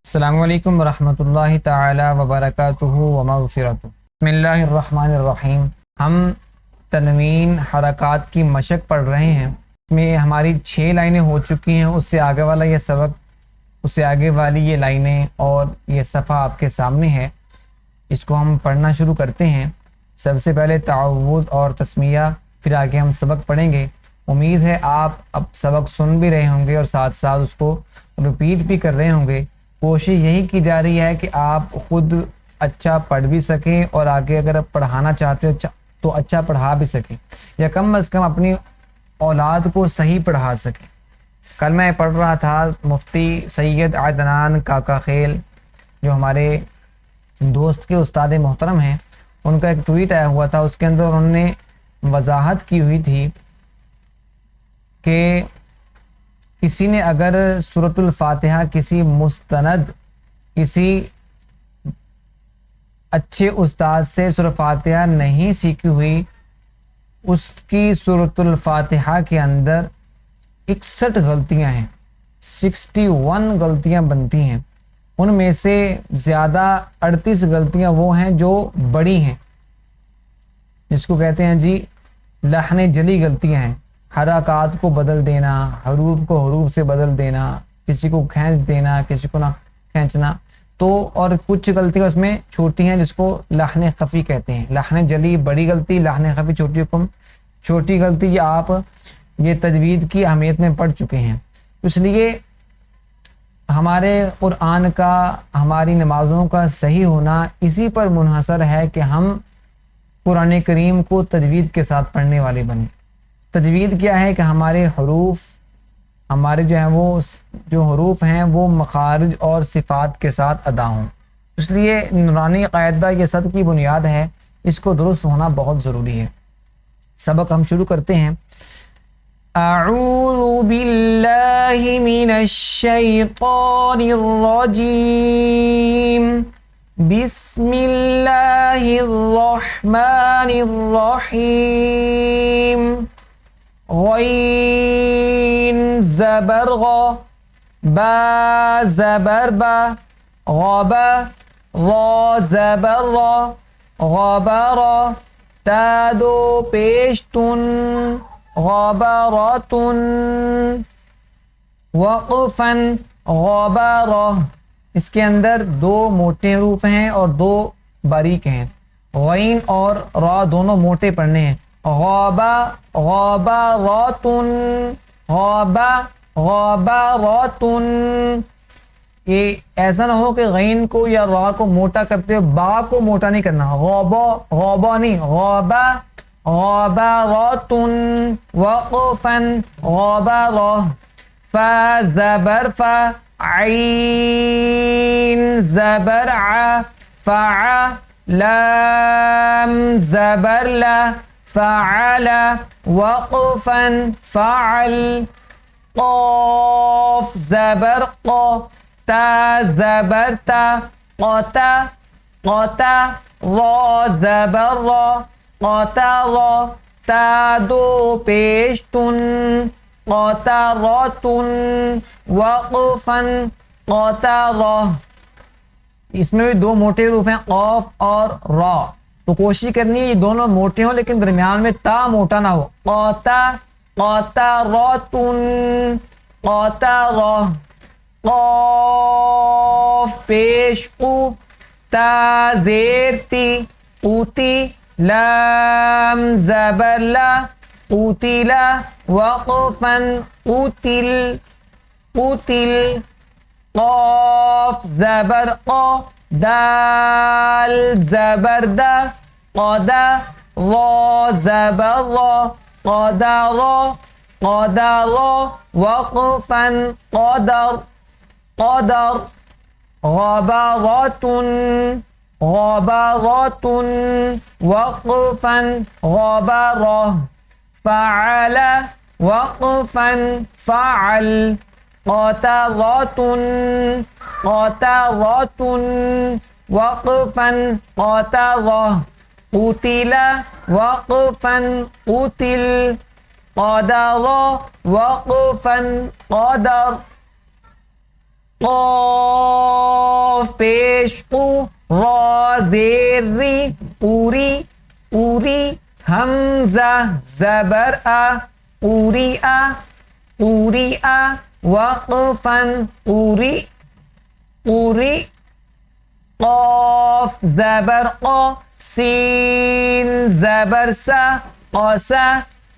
السلام علیکم ورحمۃ اللہ تعالی وبرکاتہ ومغفرتہ۔ بسم اللہ الرحمن الرحیم۔ ہم تنوین حرکات کی مشق پڑھ رہے ہیں۔ اس میں ہماری 6 لائنیں ہو چکی ہیں۔ اس سے آگے والا یہ سبق، اس سے آگے والی یہ لائنیں اور یہ صفحہ آپ کے سامنے ہے۔ اس کو ہم پڑھنا شروع کرتے ہیں۔ سب سے پہلے تعوذ اور تسمیہ، پھر آگے ہم سبق پڑھیں گے۔ امید ہے آپ اب سبق سن بھی رہے ہوں گے اور ساتھ ساتھ اس کو ریپیٹ بھی کر رہے ہوں گے۔ کوشش یہی کی جا رہی ہے کہ آپ خود اچھا پڑھ بھی سکیں اور آگے اگر آپ پڑھانا چاہتے ہو تو اچھا پڑھا بھی سکیں، یا کم از کم اپنی اولاد کو صحیح پڑھا سکیں۔ کل میں پڑھ رہا تھا مفتی سید عدنان کاکا خیل، جو ہمارے دوست کے استاد محترم ہیں، ان کا ایک ٹویٹ آیا ہوا تھا۔ اس کے اندر انہوں نے وضاحت کی ہوئی تھی کہ کسی نے اگر سورۃ الفاتحہ کسی مستند، کسی اچھے استاد سے سورۃ فاتحہ نہیں سیکھی ہوئی، اس کی سورۃ الفاتحہ کے اندر 61 غلطیاں ہیں، 61 غلطیاں بنتی ہیں۔ ان میں سے زیادہ 38 غلطیاں وہ ہیں جو بڑی ہیں، جس کو کہتے ہیں جی لحن جلی غلطیاں ہیں۔ حرکات کو بدل دینا، حروف کو حروف سے بدل دینا، کسی کو کھینچ دینا، کسی کو نہ کھینچنا، تو اور کچھ غلطیاں اس میں چھوٹی ہیں جس کو لحن خفی کہتے ہیں۔ لحن جلی بڑی غلطی، لحن خفی چھوٹی حکم چھوٹی غلطی۔ یہ آپ یہ تجوید کی اہمیت میں پڑھ چکے ہیں۔ اس لیے ہمارے قرآن کا، ہماری نمازوں کا صحیح ہونا اسی پر منحصر ہے کہ ہم قرآن کریم کو تجوید کے ساتھ پڑھنے والے بنیں۔ تجوید کیا ہے کہ ہمارے حروف، ہمارے جو حروف ہیں وہ مخارج اور صفات کے ساتھ ادا ہوں۔ اس لیے نورانی قاعدہ یہ سب کی بنیاد ہے، اس کو درست ہونا بہت ضروری ہے۔ سبق ہم شروع کرتے ہیں۔ اعوذ باللہ من الشیطان الرجیم، بسم اللہ الرحمن الرحیم۔ غین زبر غ، با زبر با، غبا را زبر را، غبر، تا دو پیش تن، غبرتن، وقفا غبرہ۔ اس کے اندر 2 موٹے حروف ہیں اور 2 باریک ہیں۔ غین اور را دونوں موٹے پڑھنے ہیں۔ غابا غبرتن، غابا غبرتن۔ یہ ایسا نہ ہو کہ غین کو یا را کو موٹا کرتے ہو با کو موٹا نہیں کرنا، غابا غابا نہیں، غابا غبرتن، وقفا غبرہ۔ فا زبر فا، عین زبر ع، فع، لام زبر لا، فعل، وقفا فعل۔ قاف زبر قا، تا زبر تا، قتا قتا، را زبر را، قطر، تا دو پیش تن، قطرتن، وقفا قطر۔ اس میں بھی 2 موٹے حروف ہیں، قاف اور را، تو کوشش کرنی ہے یہ دونوں موٹے ہوں لیکن درمیان میں تا موٹا نہ ہو۔ قطا قطرتن، قطر۔ قاف پیش قو، تا زیر تی، قوتی، لام زبر لا، قوتلا، وقفا قوتل، قوتل۔ قاف زبر قا، دال زبر دا، قدا، را زبر را، قدر، قدر، وقفا قدر، قدر۔ غبرتن، غبرتن، وقفا غبرہ۔ فعل، وقفا فعل۔ قطرتن، قطرتن، وقفا قطرہ۔ قتل، وقفا قتل۔ قدر، وقفا قدر۔ قاف پیش قو را زیر ری اوری اوری حمزہ زبر آ اوری آ اوری آ وقفاً اوری اوری قاف زبر قا سین زبر سا قاسا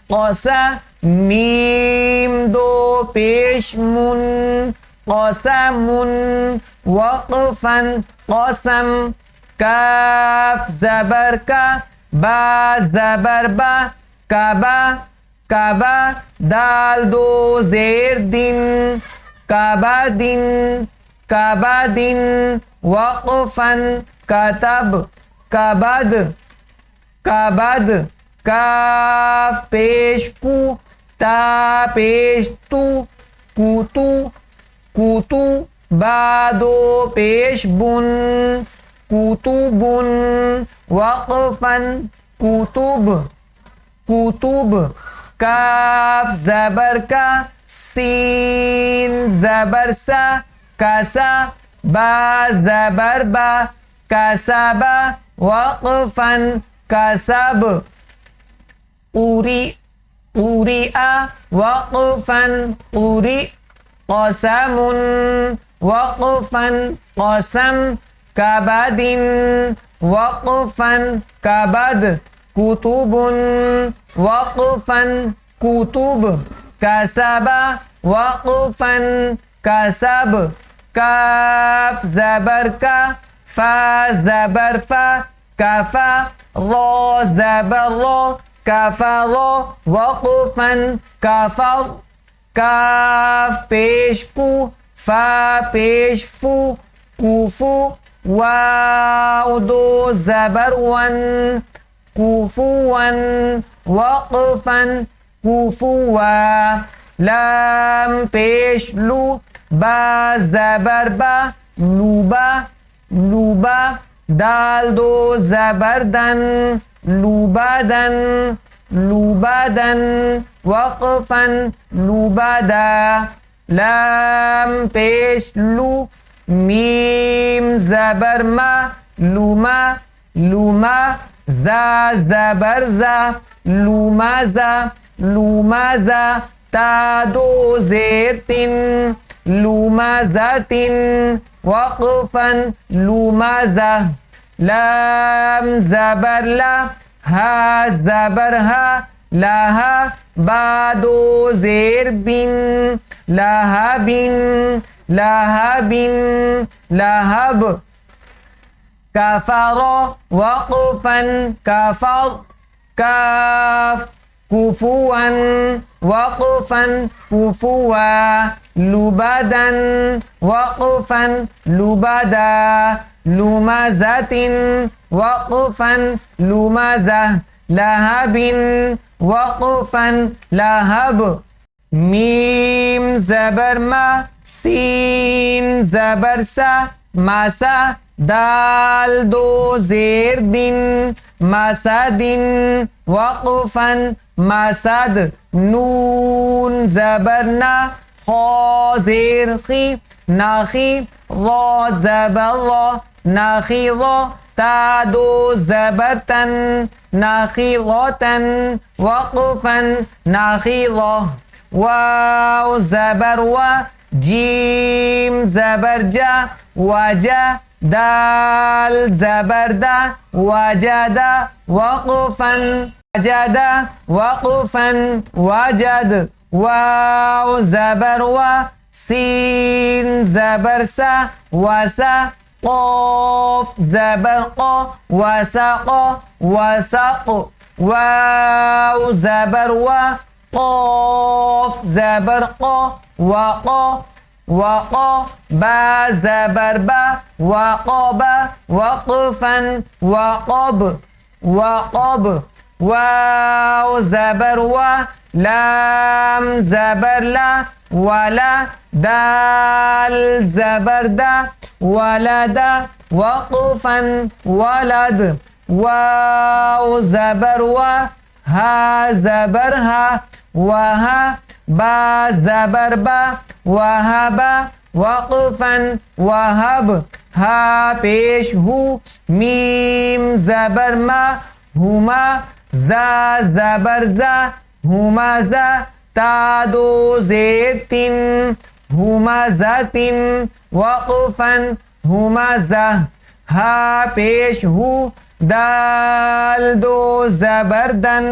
قاسا میم دو پیش من قاسم وقفاً قاسم کاف زبر کا با زبر با کعبہ کعبہ دال دو زیر دن کعبہ دن کعبہ دن وقفاً کتب کبد کبد کاف پیش کو تا پیش تو کوتو کوتو با دو پیش بن کوتوبن وقفاً کوتب کوتب کاف زبر کا سین زبر سا کاسا با زبر با کاسبا وقفاً کاسب اوری اوری آ وقفاً اوری قسم وقفاً قسم کبد وقفاً کبد کتب وقفاً کتب کسب وقفاً کسب کاف زبر کا فا زبر فا کفا را زبر را کفر وقفاً کفر کاف پیش کو فا پیش فو کوفو واو دو زبر ون کوفوان وقفاً کوفوا لام پیش لو با زبر با لوبا لوبا دال دو زبردن لوبادن لوبادن وقفاً لوبادا لام پیش لو میم زبر ما لوما لوما زا زبر زا لومازا لومازا تا دو زیر تن لومازات وقفاً لومازا لام زبر لا ها زبر ها لها با دو زیر بن لها بن لها بن لهب کفر وقفاً کفر کاف کفوا وقفاً کفوا لبدا وقفاً لبدا لمزة وقفاً لمزة لهب وقفاً لهب میم زبر ما سین زبر سا ماسا دال دو زیر دن مسدن وقفاً مسد نون زبر نا خا زیر خی ناخی را زبر را ناخی را تا دو زبرتن ناخی راتن وقفاً ناخی را واو زبر و جیم زبر جا وجا دال زبر دا وجدا وقفاً وجدا وقفاً وجد واو زبر و سین زبر سا وسا قاف زبر قا وسق وسق واو زبر و قاف زبر قا وقا وقا با زبر با وقاب وقفاً وقب وقب واو زبر و لام زبر لا ولا دال زبر دا ولد وقفاً ولد واو زبر و ها زبر ها وها با زبر با وهب وقفاً وهب ہا پیش ہو، میم زبر ما، ہما، زا زبر زا، ہما زا، تا دو زیر تین، ہما زا تین، وقفن، ہما زا، ہا پیش ہو، دال دو زبر دن،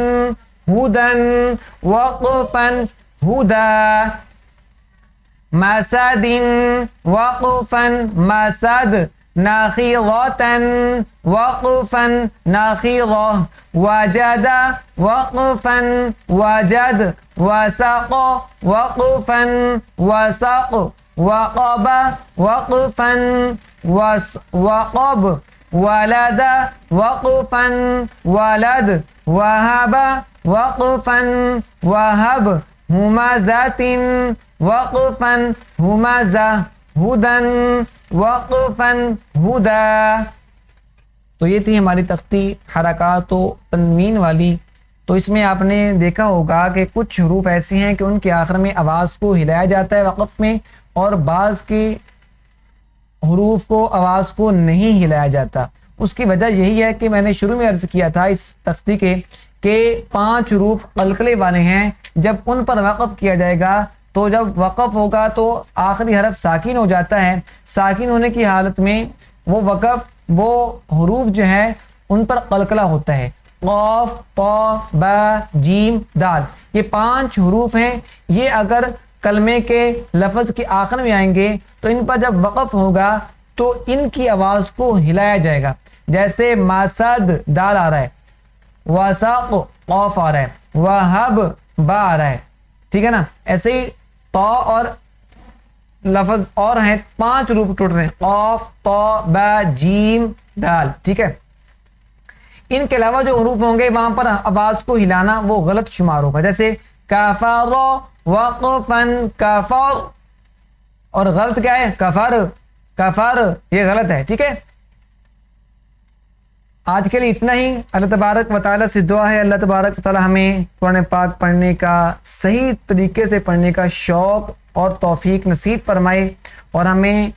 ہدن، وقفن، ہدا، مسد وقفا مسد، نخيضة وقفا نخيضة، وجد وقفا وجد، وسق وقفا وسق، وقب وقفا وقب، ولد وقفا ولد، وهب وقفا وهب، همزة وقفا همزة، ہدن وقفا ہدا۔ تو یہ تھی ہماری تختی حرکات و تنوین والی۔ تو اس میں آپ نے دیکھا ہوگا کہ کچھ حروف ایسے ہیں کہ ان کے آخر میں آواز کو ہلایا جاتا ہے وقف میں، اور بعض کے حروف کو آواز کو نہیں ہلایا جاتا۔ اس کی وجہ یہی ہے کہ میں نے شروع میں عرض کیا تھا اس تختی کے کہ 5 حروف قلقلے والے ہیں، جب ان پر وقف کیا جائے گا تو جب وقف ہوگا تو آخری حرف ساکن ہو جاتا ہے، ساکن ہونے کی حالت میں وہ وقف، وہ حروف جو ہیں ان پر قلقلہ ہوتا ہے۔ قاف، طا، با، جیم، دال، یہ 5 حروف ہیں۔ یہ اگر کلمے کے لفظ کے آخر میں آئیں گے تو ان پر جب وقف ہوگا تو ان کی آواز کو ہلایا جائے گا۔ جیسے ماسد دال آ رہا ہے، واساق قاف آ رہا ہے، وہب با آ رہا ہے، ٹھیک ہے نا؟ ایسے ہی طا اور لفظ اور ہیں، 5 حروف ٹوٹ رہے ہیں، قاف، طا، با، جیم، دال، ٹھیک ہے؟ ان کے علاوہ جو حروف ہوں گے وہاں پر آواز کو ہلانا وہ غلط شمار ہوگا۔ جیسے کفر وقفن، کفر، اور غلط کیا ہے؟ کفر، کفر، یہ غلط ہے، ٹھیک ہے؟ آج کے لیے اتنا ہی۔ اللہ تبارک و تعالیٰ سے دعا ہے اللہ تبارک و تعالیٰ ہمیں قرآن پاک پڑھنے کا صحیح طریقے سے پڑھنے کا شوق اور توفیق نصیب فرمائے، اور ہمیں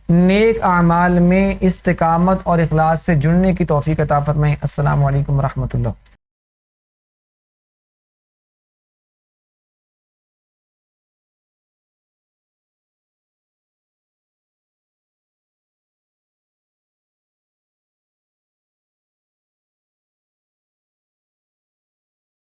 نیک اعمال میں استقامت اور اخلاص سے جڑنے کی توفیق عطا فرمائے۔ السلام علیکم ورحمۃ اللہ۔